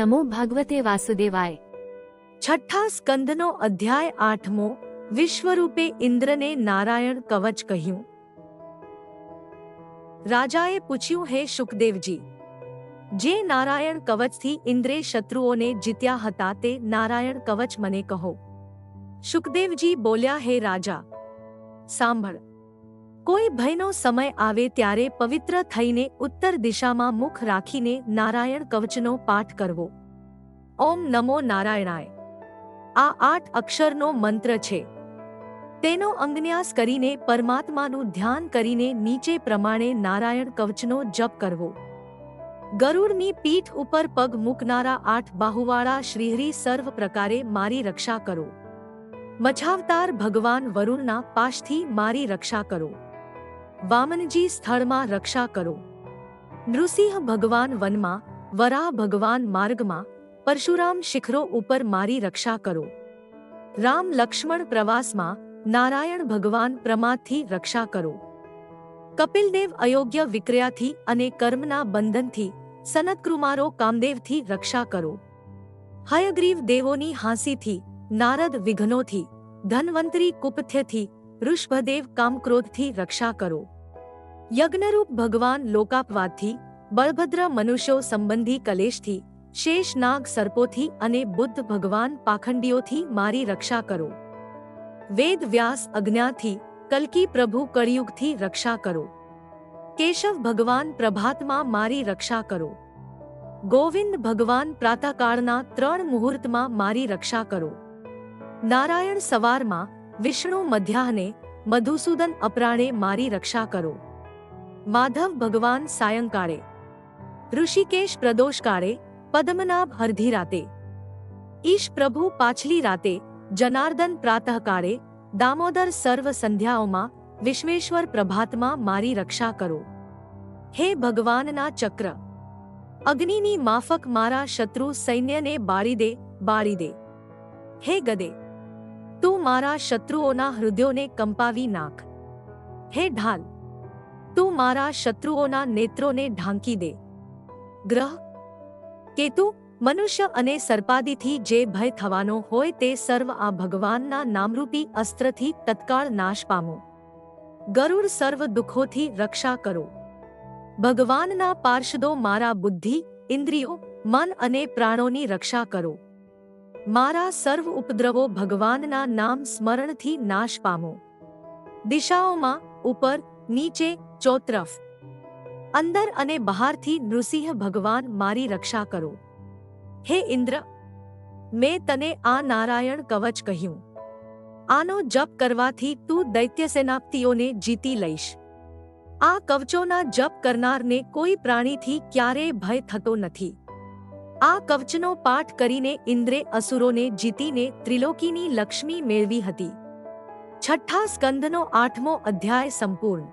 નમો ભાગવતે વાસુદેવાય। છઠ્ઠા સ્કંદનો અધ્યાય 8મો। વિશ્વરૂપે ઇન્દ્રને નારાયણ કવચ કહ્યું। રાજાએ પૂછ્યું, હે શુકદેવજી, જે નારાયણ કવચથી ઇન્દ્રે શત્રુઓને જીત્યા હતા તે નારાયણ કવચ મને કહો। શુકદેવજી બોલ્યા, હે રાજા, સાંભળ। કોઈ ભયનો સમય આવે ત્યારે પવિત્ર થઈને ઉત્તર દિશામાં મુખ રાખીને નારાયણ કવચનો પાઠ કરવો। ઓમ નમો નારાયણાય આ 8 અક્ષરનો મંત્ર છે। તેનો અંગન્યાસ કરીને પરમાત્માનું ધ્યાન કરીને નીચે પ્રમાણે નારાયણ કવચનો જપ કરવો। ગરુડની પીઠ ઉપર પગ મૂકનારા 8 બાહુવાળા શ્રીહરિ સર્વ પ્રકારે મારી રક્ષા કરો। મછાવતાર ભગવાન વરુણના પાશથી મારી રક્ષા કરો। વામનજી સ્થળમાં રક્ષા કરો। નૃસિંહ ભગવાન વનમાં, વરાહ ભગવાન માર્ગમાં, પરશુરામ શિખરો ઉપર મારી રક્ષા કરો। રામ લક્ષ્મણ પ્રવાસમાં, નારાયણ ભગવાન પ્રમાદથી રક્ષા કરો। કપિલદેવ અયોગ્ય વિક્રયાથી અને કર્મના બંધનથી, સનતકુમારો કામદેવથી રક્ષા કરો। હયગ્રીવ દેવોની હાંસીથી, નારદ વિઘ્નોથી, ધન્વંતરી કુપથ્યથી, ઋષભદેવ કામક્રોધથી રક્ષા કરો। યજ્ઞરૂપ ભગવાન લોકાપવાદથી, બળભદ્ર મનુષ્યો સંબંધી કલેશથી, શેષ નાગ સર્પોથી અને બુદ્ધ ભગવાન પાખંડીઓથી મારી રક્ષા કરો। વેદ વ્યાસ અજ્ઞાથી, કલ્કી પ્રભુ કળિયુગથી રક્ષા કરો। કેશવ ભગવાન પ્રભાતમાં મારી રક્ષા કરો। ગોવિંદ ભગવાન પ્રાતઃકાળના 3 મુહૂર્તમાં મારી રક્ષા કરો। નારાયણ સવારમાં, વિષ્ણુ મધ્યાહને, મધુસૂદન અપરાણે મારી રક્ષા કરો। માધવ ભગવાન સાયંકાળે, ઋષિકેશ પ્રદોષકાળે, પદ્મનાભ અર્ધી રાતે, ઈશ પ્રભુ પાછલી રાતે, જનાર્દન પ્રાતઃકાળે, દામોદર સર્વ સંધ્યાઓમાં, વિશ્વેશ્વર પ્રભાતમાં મારી રક્ષા કરો। હે ભગવાનના ચક્ર, અગ્નિની માફક મારા શત્રુ સૈન્યને બાળી દે। હે ગદે, તું મારા શત્રુઓના હૃદયોને કંપાવી નાખ। હે ઢાલ, તું મારા શત્રુઓના નેત્રોને ઢાંકી દે। ગ્રહ, કેતુ, મનુષ્ય અને સર્પાદિથી જે ભય થવાનો હોય તે સર્વ આ ભગવાનના નામરૂપી અસ્ત્રથી તત્કાળ નાશ પામો। ગરુડ સર્વ દુઃખોથી રક્ષા કરો। ભગવાનના પાર્ષદો મારા બુદ્ધિ, ઇન્દ્રિયો, મન અને પ્રાણોની રક્ષા કરો। મારા સર્વ ઉપદ્રવો ભગવાનના નામ સ્મરણથી નાશ પામો। દિશાઓમાં, ઉપર, નીચે, ચોતરફ, અંદર અને બહારથી નૃસિંહ ભગવાન મારી રક્ષા કરો। હે ઇન્દ્ર, મેં તને આ નારાયણ કવચ કહ્યું। આનો જપ કરવાથી તું દૈત્ય સેનાપતિઓને જીતી લઈશ। આ કવચોના જપ કરનારને કોઈ પ્રાણીથી ક્યારેય ભય થતો નથી। આ કવચનો પાઠ કરીને ઇન્દ્રે અસુરોને જીતીને ત્રિલોકીની લક્ષ્મી મેળવી હતી। છઠ્ઠા સ્કંદનો 8મો અધ્યાય સંપૂર્ણ।